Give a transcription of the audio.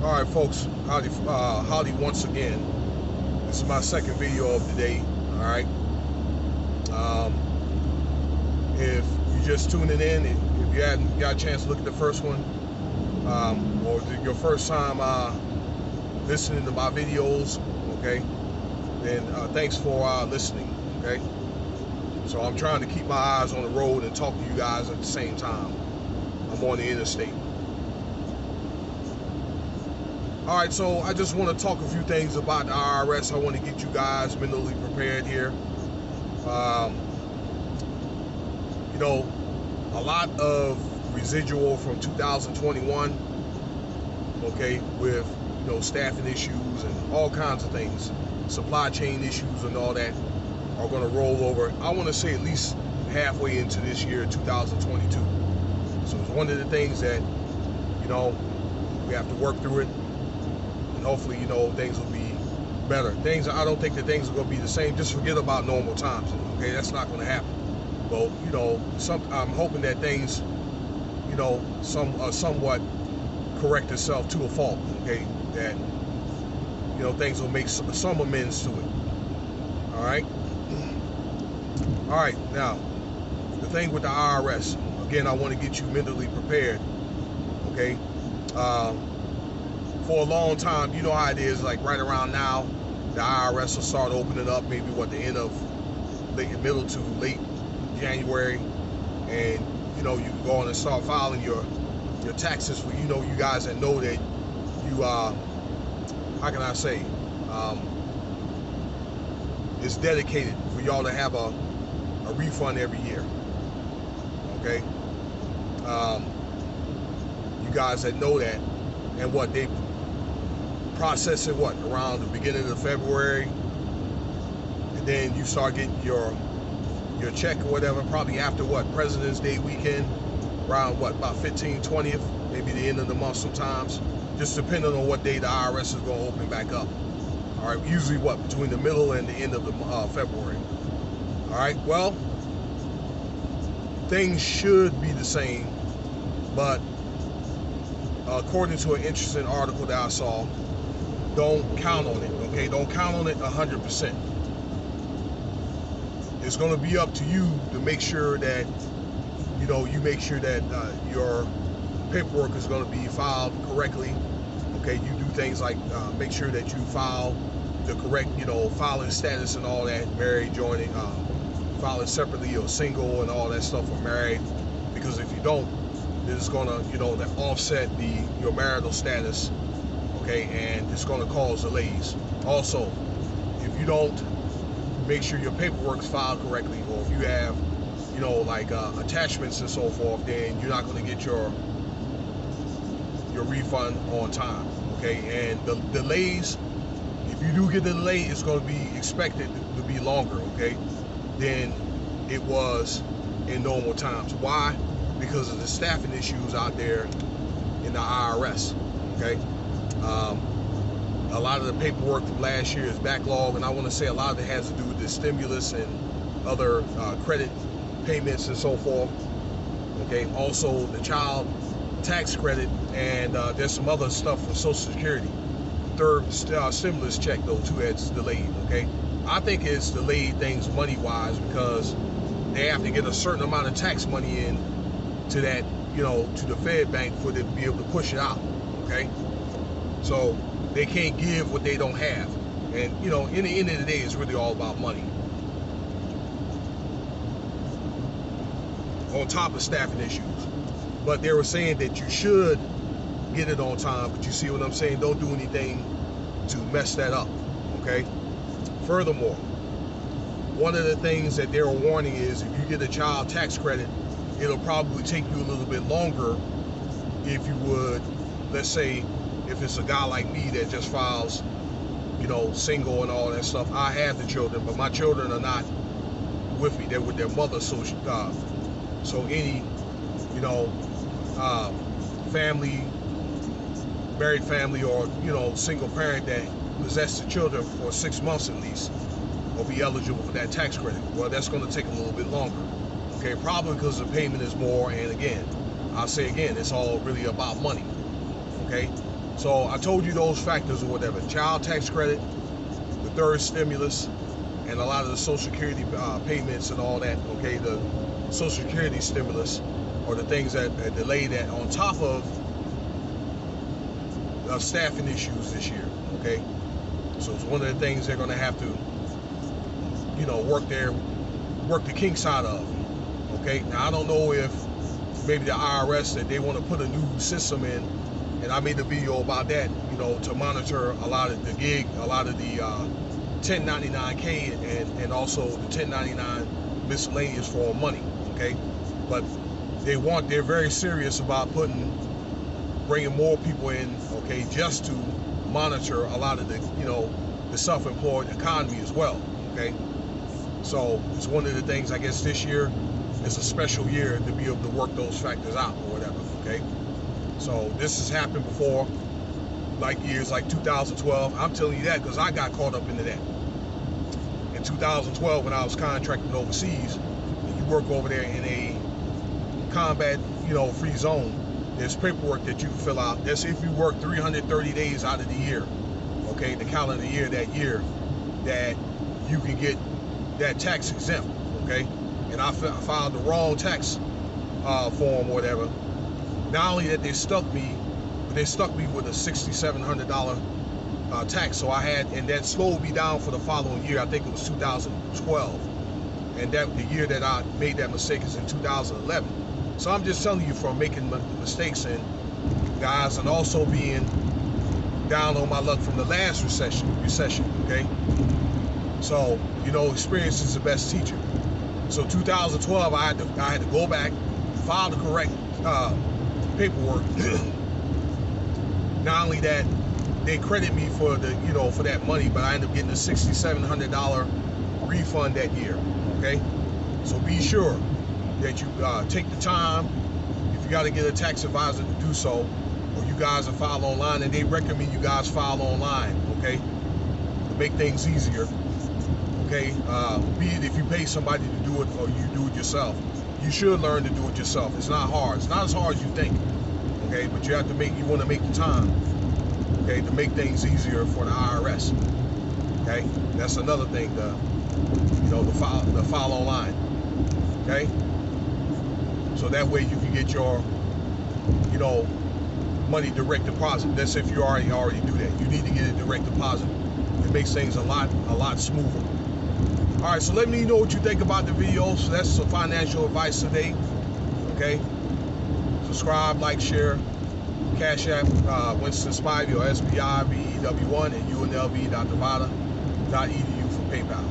All right, folks, howdy once again. This is my second video of the day. All right. If you're just tuning in, if you hadn't got a chance to look at the first one, or your first time listening to my videos, okay, then thanks for listening, okay. So I'm trying to keep my eyes on the road and talk to you guys at the same time. I'm on the interstate. All right, so I just want to talk a few things about the IRS. I want to get you guys mentally prepared here. You know, a lot of residual from 2021, okay, with, you know, staffing issues and all kinds of things, supply chain issues and all that are going to roll over. I want to say at least halfway into this year, 2022. So it's one of the things that, you know, we have to work through it. Hopefully, you know, things will be better. I don't think that things are going to be the same. Just forget about normal times. Okay, that's not going to happen. But you know, I'm hoping that things, you know, somewhat correct itself to a fault. Okay, that, you know, things will make some amends to it. All right. All right. Now, the thing with the IRS. Again, I want to get you mentally prepared. Okay. For a long time, you know how it is, like right around now, the IRS will start opening up maybe the end of middle to late January, and you know, you can go on and start filing your taxes for, you know, you guys that know that you how can I say, it's dedicated for y'all to have a refund every year. Okay, you guys that know that, and what they process it around the beginning of February, and then you start getting your check or whatever probably after President's Day weekend, around about 15th, 20th, maybe the end of the month sometimes, just depending on what day the IRS is going to open back up. All right, usually between the middle and the end of the February. All right, well, things should be the same, but according to an interesting article that I saw, don't count on it, okay? Don't count on it 100%. It's going to be up to you to make sure that, you know, you make sure that your paperwork is going to be filed correctly, okay? You do things like make sure that you file the correct, you know, filing status and all that, married, joining, filing separately or single and all that stuff for married, because if you don't, it's going to, you know, offset your marital status, okay, and it's going to cause delays. Also, if you don't make sure your paperwork is filed correctly, or if you have, you know, like attachments and so forth, then you're not going to get your refund on time, okay? And the delays, if you do get the delay, it's going to be expected to be longer, okay, than it was in normal times. Why? Because of the staffing issues out there in the IRS, okay? A lot of the paperwork from last year is backlogged, and I want to say a lot of it has to do with the stimulus and other credit payments and so forth, okay? Also, the child tax credit, and there's some other stuff for Social Security. Third stimulus check, though, too, it's delayed, okay? I think it's delayed things money-wise because they have to get a certain amount of tax money in to that, you know, to the Fed bank for them to be able to push it out, okay? So they can't give what they don't have. And, you know, in the end of the day, it's really all about money. On top of staffing issues. But they were saying that you should get it on time, but you see what I'm saying? Don't do anything to mess that up, okay? Furthermore, one of the things that they're warning is if you get a child tax credit, it'll probably take you a little bit longer if you would, let's say, if it's a guy like me that just files, you know, single and all that stuff. I have the children, but my children are not with me. They're with their mother. So any, you know, family, married family, or, you know, single parent that possess the children for 6 months at least will be eligible for that tax credit. Well, that's going to take a little bit longer. Okay, probably because the payment is more, and again, I'll say again, it's all really about money. Okay, So I told you those factors or whatever: child tax credit, the third stimulus, and a lot of the Social Security payments and all that. Okay, the Social Security stimulus, or the things that delayed that, on top of staffing issues this year. Okay, so it's one of the things they're going to have to, work the kinks out of. Okay, now I don't know if maybe the IRS, that they want to put a new system in, and I made a video about that, to monitor a lot of the 1099K and also the 1099 miscellaneous for money. Okay, but they're very serious about bringing more people in, okay, just to monitor a lot of the self-employed economy as well. Okay, so it's one of the things, I guess this year is a special year to be able to work those factors out or whatever. Okay, so this has happened before, like years like 2012. I'm telling you that because I got caught up into that. In 2012, when I was contracting overseas, and you work over there in a combat, free zone, there's paperwork that you can fill out. That's if you work 330 days out of the year, okay, the calendar year, that you can get that tax exempt. Okay, and I filed the wrong tax form or whatever. Not only that they stuck me, but they stuck me with a $6,700 tax. So and that slowed me down for the following year. I think it was 2012, and the year that I made that mistake is in 2011. So I'm just telling you, from making mistakes, and guys, and also being down on my luck from the last recession. Okay, so experience is the best teacher. So 2012, I had to go back, file the correct paperwork. Not only that, they credit me for for that money, but I ended up getting a $6,700 refund that year. Okay, so be sure that you take the time. If you got to get a tax advisor to do so, or you guys are file online, and they recommend you guys file online. Okay, to make things easier. Okay, be it if you pay somebody to do it or you do it yourself. You should learn to do it yourself. It's not hard. It's not as hard as you think. Okay, but you want to make the time. Okay, to make things easier for the IRS. Okay, that's another thing. The file online. Okay, so that way you can get your money direct deposit. That's if you already do that. You need to get it direct deposit. It makes things a lot smoother. All right, so let me know what you think about the video. So that's some financial advice today. Okay, subscribe, like, share. Cash App, Winston Spivey, or SBIBEW1, and UNLV.Nevada.edu for PayPal.